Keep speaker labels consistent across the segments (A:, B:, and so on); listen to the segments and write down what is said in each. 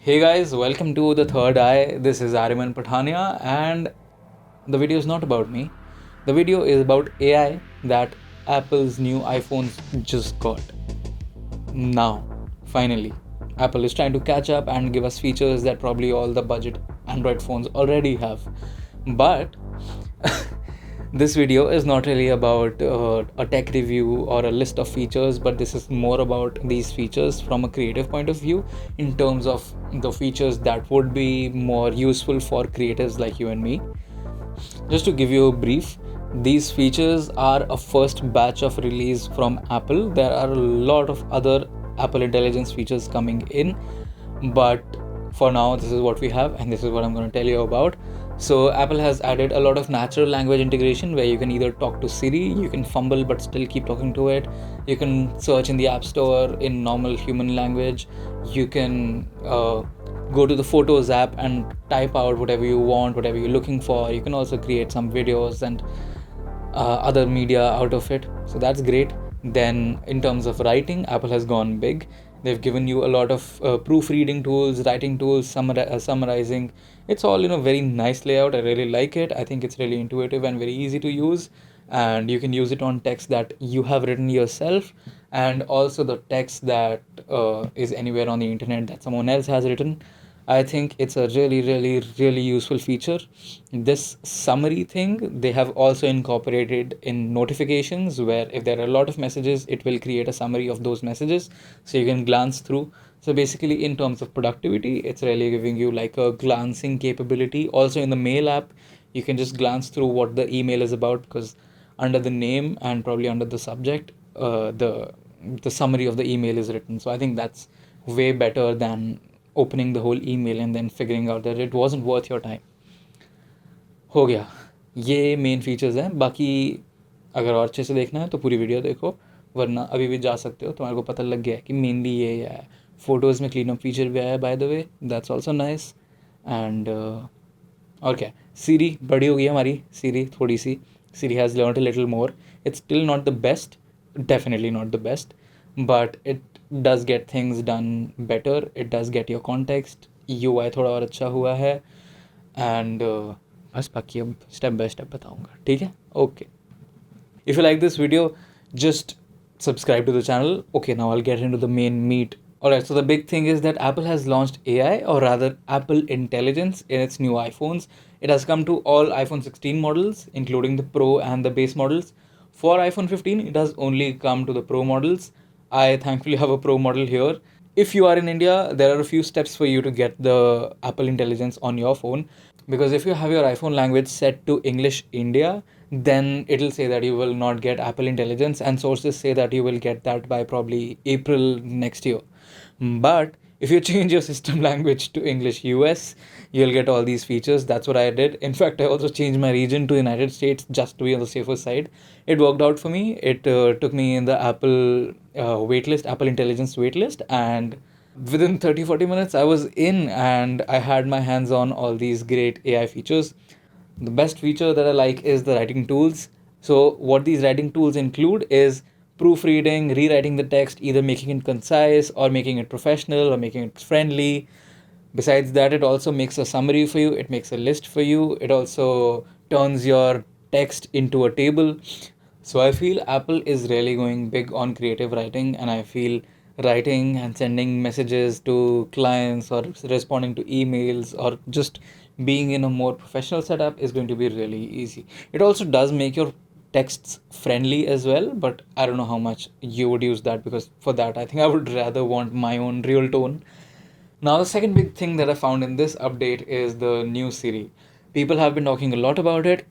A: Hey guys, welcome to the third eye. This is Ariman Pathania, and the video is not about me. The video is about AI that Apple's new iPhones just got. Now, finally, Apple is trying to catch up and give us features that probably all the budget Android phones already have. But this video is not really about a tech review or a list of features, but this is more about these features from a creative point of view in terms of the features that would be more useful for creatives like you and me. Just to give you a brief, these features are a first batch of release from Apple. There are a lot of other Apple Intelligence features coming in, but for now, this is what we have, and this is what I'm going to tell you about. So, Apple has added a lot of natural language integration where you can either talk to Siri, you can fumble but still keep talking to it, you can search in the App Store in normal human language, you can go to the Photos app and type out whatever you want, whatever you're looking for. You can also create some videos and other media out of it. So that's great. Then, in terms of writing, Apple has gone big. They've given you a lot of proofreading tools, writing tools, summarizing. It's all very nice layout. I really like it. I think it's really intuitive and very easy to use. And you can use it on text that you have written yourself, and also the text that is anywhere on the internet that someone else has written. I think it's a really, really, really useful feature. This summary thing they have also incorporated in notifications, where if there are a lot of messages, it will create a summary of those messages so you can glance through. So basically, in terms of productivity, it's really giving you like a glancing capability. Also, in the mail app, you can just glance through what the email is about, because under the name and probably under the subject, the summary of the email is written. So I think that's way better than opening the whole email and then figuring out that it wasn't worth your time. हो गया, ये main features हैं. बाकी अगर और अच्छे से देखना है तो पूरी वीडियो देखो, वरना अभी भी जा सकते हो. तुम्हारे को पता लग गया है कि मेनली ये है. फ़ोटोज़ में क्लीन अप फीचर भी आया है, by the way, that's also nice. And और क्या, सीरी बड़ी हो गई है हमारी. सीरी थोड़ी सी, Siri has learn a little more. It's still not the best, definitely not the best, but it does get things done better. It does get your context. UI थोड़ा और अच्छा हुआ है. एंड बस बाकी अब स्टेप बाय स्टेप बताऊंगा, ठीक है? Okay. If you like this video, just subscribe to the channel. Okay, now I'll get into the main meat. Alright, so the big thing is that Apple has launched AI, or rather Apple Intelligence, in its new iPhones. It has come to all iPhone 16 models, including the Pro and the base models. For iPhone 15, it has only come to the Pro models. I thankfully have a Pro model here. If you are in India, there are a few steps for you to get the Apple Intelligence on your phone. Because if you have your iPhone language set to English India, then it'll say that you will not get Apple Intelligence, and sources say that you will get that by probably April next year. But if you change your system language to English US, you'll get all these features. That's what I did. In fact, I also changed my region to United States just to be on the safer side. It worked out for me. It took me in the Apple waitlist, Apple Intelligence waitlist, and within 30-40 minutes I was in, and I had my hands on all these great AI features. The best feature that I like is the writing tools. So what these writing tools include is proofreading, rewriting the text, either making it concise or making it professional or making it friendly. Besides that, it also makes a summary for you, it makes a list for you, it also turns your text into a table. So I feel Apple is really going big on creative writing, and I feel writing and sending messages to clients or responding to emails or just being in a more professional setup is going to be really easy. It also does make your texts friendly as well, but I don't know how much you would use that, because for that I think I would rather want my own real tone. Now, the second big thing that I found in this update is the new Siri. People have been talking a lot about it.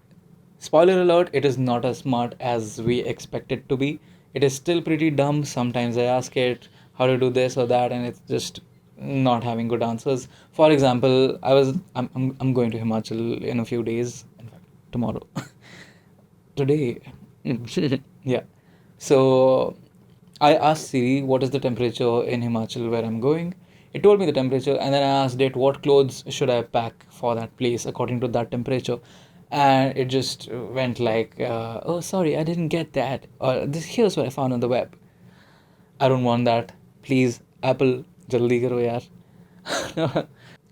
A: Spoiler alert, it is not as smart as we expect it to be. It is still pretty dumb. Sometimes I ask it how to do this or that, and it's just not having good answers. For example, I'm going to Himachal in a few days. In fact, tomorrow. Today. Yeah. So I asked Siri what is the temperature in Himachal where I'm going. It told me the temperature, and then I asked it what clothes should I pack for that place according to that temperature. And it just went like, oh, sorry, I didn't get that. Or here's what I found on the web. I don't want that. Please, Apple, jaldi karo yaar.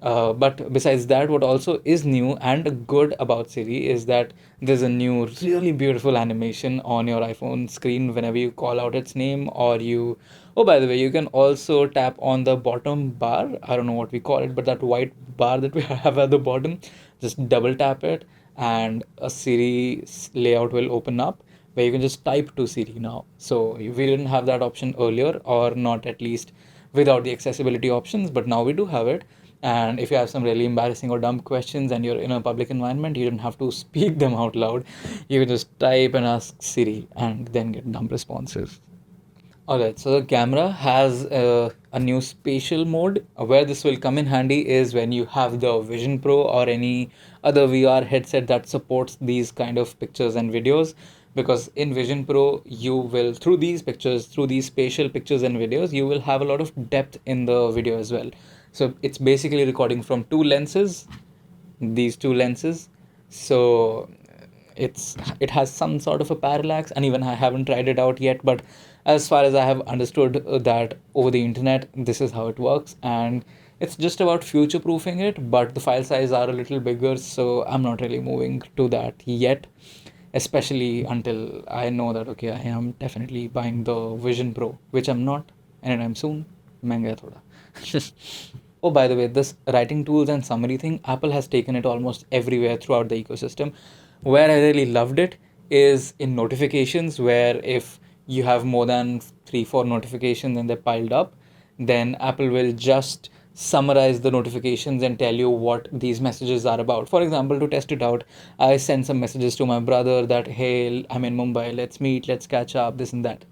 A: But besides that, what also is new and good about Siri is that there's a new, really beautiful animation on your iPhone screen whenever you call out its name or you. Oh, by the way, you can also tap on the bottom bar. I don't know what we call it, but that white bar that we have at the bottom, just double tap it, and a Siri layout will open up where you can just type to Siri now. So we didn't have that option earlier, or not at least without the accessibility options, but now we do have it. And if you have some really embarrassing or dumb questions and you're in a public environment, you don't have to speak them out loud. You can just type and ask Siri and then get dumb responses. Alright, so the camera has a new spatial mode. Where this will come in handy is when you have the Vision Pro or any other VR headset that supports these kind of pictures and videos. Because in Vision Pro, you will, through these pictures, through these spatial pictures and videos, you will have a lot of depth in the video as well. So it's basically recording from two lenses, these two lenses. So it has some sort of a parallax, and even I haven't tried it out yet, but as far as I have understood that over the internet, this is how it works. And it's just about future proofing it, but the file size are a little bigger, so I'm not really moving to that yet, especially until I know that okay, I am definitely buying the Vision Pro, which I'm not anytime soon. महंगा है थोड़ा. Oh, by the way, this writing tools and summary thing, Apple has taken it almost everywhere throughout the ecosystem. Where I really loved it is in notifications, where if you have more than 3, 4 notifications and they're piled up, then Apple will just summarize the notifications and tell you what these messages are about. For example, to test it out, I sent some messages to my brother that, hey, I'm in Mumbai, let's meet, let's catch up, this and that.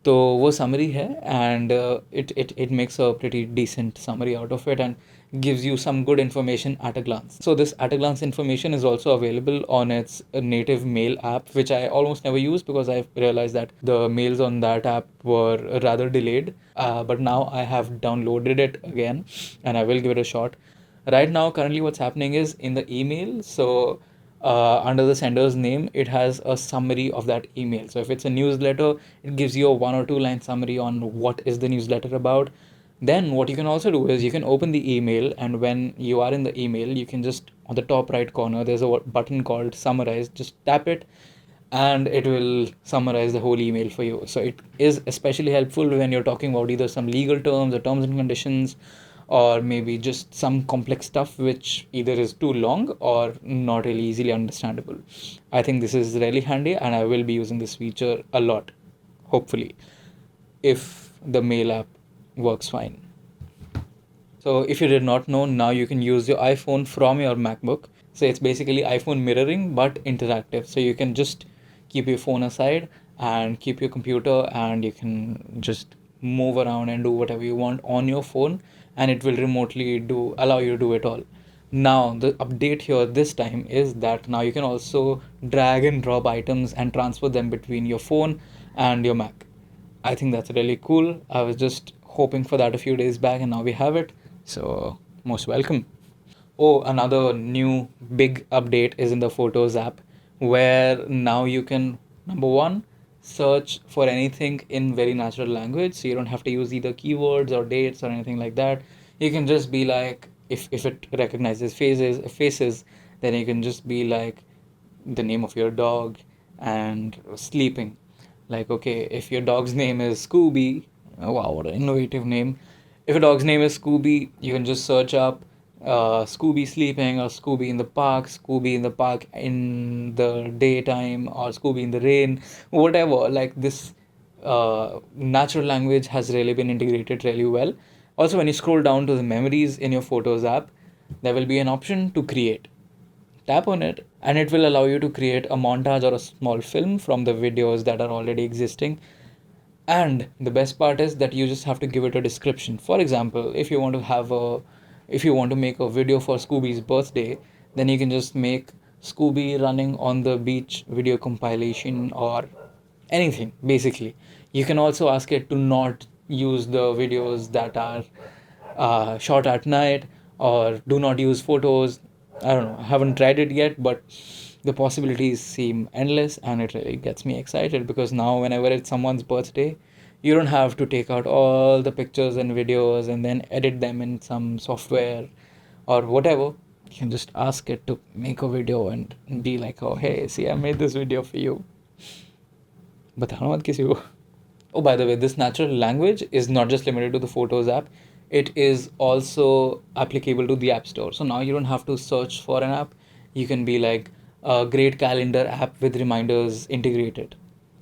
A: तो वो summary है and it makes a pretty decent summary out of it and gives you some good information at a glance. So this at a glance information is also available on its native mail app, which I almost never use because I've realized that the mails on that app were rather delayed. But now I have downloaded it again and I will give it a shot. Right now, currently, what's happening is in the email. So under the sender's name, it has a summary of that email. So if it's a newsletter, it gives you a 1 or 2 line summary on what is the newsletter about. Then what you can also do is you can open the email, and when you are in the email, you can just on the top right corner, there's a button called summarize. Just tap it and it will summarize the whole email for you. So it is especially helpful when you're talking about either some legal terms or terms and conditions, or maybe just some complex stuff which either is too long or not really easily understandable. I think this is really handy and I will be using this feature a lot, hopefully, if the mail app works fine. So if you did not know, now you can use your iPhone from your MacBook. So it's basically iPhone mirroring but interactive. So you can just keep your phone aside and keep your computer, and you can just move around and do whatever you want on your phone, and it will remotely do allow you to do it all. Now the update here this time is that now you can also drag and drop items and transfer them between your phone and your Mac. I think that's really cool. I was just hoping for that a few days back, and now we have it. So, most welcome. Oh, another new big update is in the Photos app, where now you can, number one, search for anything in very natural language. So you don't have to use either keywords or dates or anything like that. You can just be like, if it recognizes faces, then you can just be like the name of your dog and sleeping. Like, okay, if your dog's name is Scooby, wow, what an innovative name. If a dog's name is Scooby, you can just search up Scooby sleeping or Scooby in the park in the daytime, or Scooby in the rain, whatever. Like this natural language has really been integrated really well. Also, when you scroll down to the memories in your Photos app, there will be an option to create. Tap on it, and it will allow you to create a montage or a small film from the videos that are already existing. And the best part is that you just have to give it a description. For example, if you want to make a video for Scooby's birthday, then you can just make Scooby running on the beach video compilation or anything basically. You can also ask it to not use the videos that are shot at night, or do not use photos. I don't know, I haven't tried it yet, but the possibilities seem endless, and it really gets me excited because now whenever it's someone's birthday, You don't have to take out all the pictures and videos and then edit them in some software or whatever. You can just ask it to make a video and be like, oh, hey, see, I made this video for you. बताना मत किसी को. Oh, by the way, this natural language is not just limited to the Photos app. It is also applicable to the App Store. So now you don't have to search for an app. You can be like a great calendar app with reminders integrated.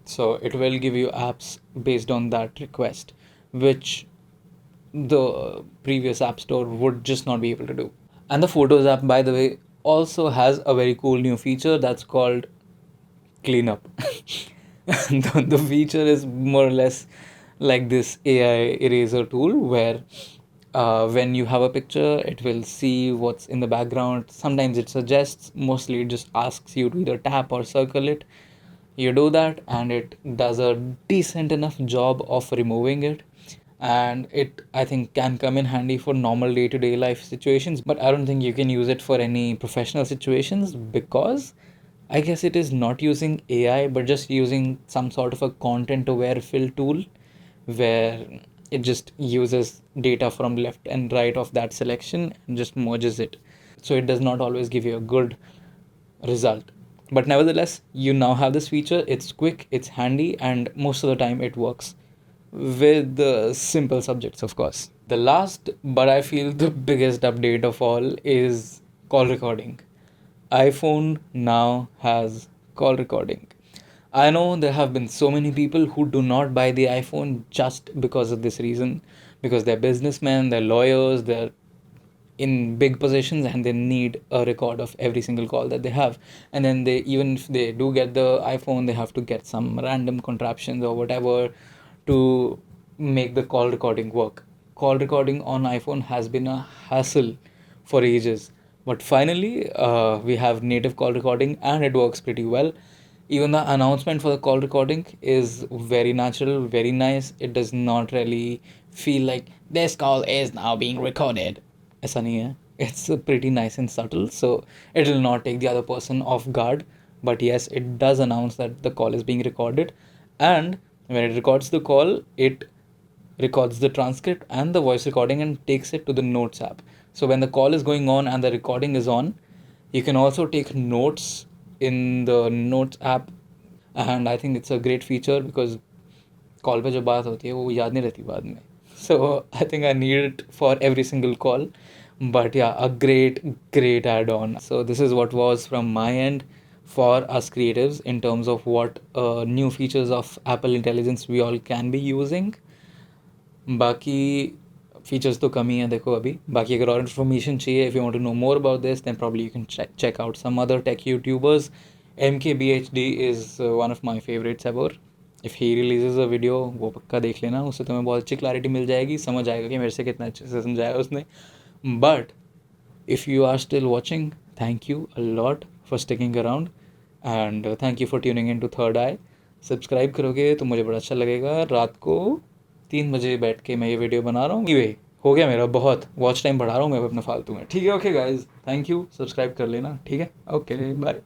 A: So it will give you apps based on that request, which the previous App Store would just not be able to do. And the Photos app, by the way, also has a very cool new feature that's called cleanup. The feature is more or less like this AI eraser tool where when you have a picture, it will see what's in the background. Sometimes it suggests, mostly it just asks you to either tap or circle it. You do that, and it does a decent enough job of removing it. And it, I think, can come in handy for normal day to day life situations, but I don't think you can use it for any professional situations because I guess it is not using AI but just using some sort of a content aware fill tool where it just uses data from left and right of that selection and just merges it. So it does not always give you a good result. But nevertheless, you now have this feature. It's quick, it's handy, and most of the time it works with the simple subjects, of course. The last, but I feel the biggest update of all is call recording. iPhone now has call recording. I know there have been so many people who do not buy the iPhone just because of this reason, because they're businessmen, they're lawyers, they're in big positions and they need a record of every single call that they have. And then they, even if they do get the iPhone, they have to get some random contraptions or whatever to make the call recording work. Call recording on iPhone has been a hassle for ages, but finally we have native call recording and it works pretty well. Even the announcement for the call recording is very natural, very nice. It does not really feel like this call is now being recorded. ऐसा नहीं है. It's pretty nice and subtle, so it will not take the other person off guard. But yes, it does announce that the call is being recorded, and when it records the call, it records the transcript and the voice recording and takes it to the notes app. So when the call is going on and the recording is on, you can also take notes in the notes app. And I think it's a great feature because call पे जो बात होती है वो याद नहीं रहती बाद में. So I think I need it for every single call. But yeah, a great add-on. So this is what was from my end for us creatives in terms of what new features of Apple Intelligence we all can be using. बाकी features तो कम ही हैं देखो अभी. बाकी अगर और information चाहिए, if you want to know more about this, then probably you can check out some other tech YouTubers. MKBHD is one of my favorites ever. If he releases a video, वो पक्का देख लेना, उससे तुम्हें बहुत अच्छी clarity मिल जाएगी, समझ आएगा कि मेरे से कितना अच्छे से समझाया उसने. But if you are still watching, thank you a lot for sticking around, and thank you for tuning into Third Eye. Subscribe करोगे तो मुझे बड़ा अच्छा लगेगा. रात को 3 बजे बैठ के मैं ये वीडियो बना रहा हूँ. ये हो गया मेरा बहुत वॉच टाइम बढ़ा रहा हूँ मैं अपने फालतू में. ठीक है, okay guys, thank you, subscribe कर लेना. ठीक है, ओके, बाय.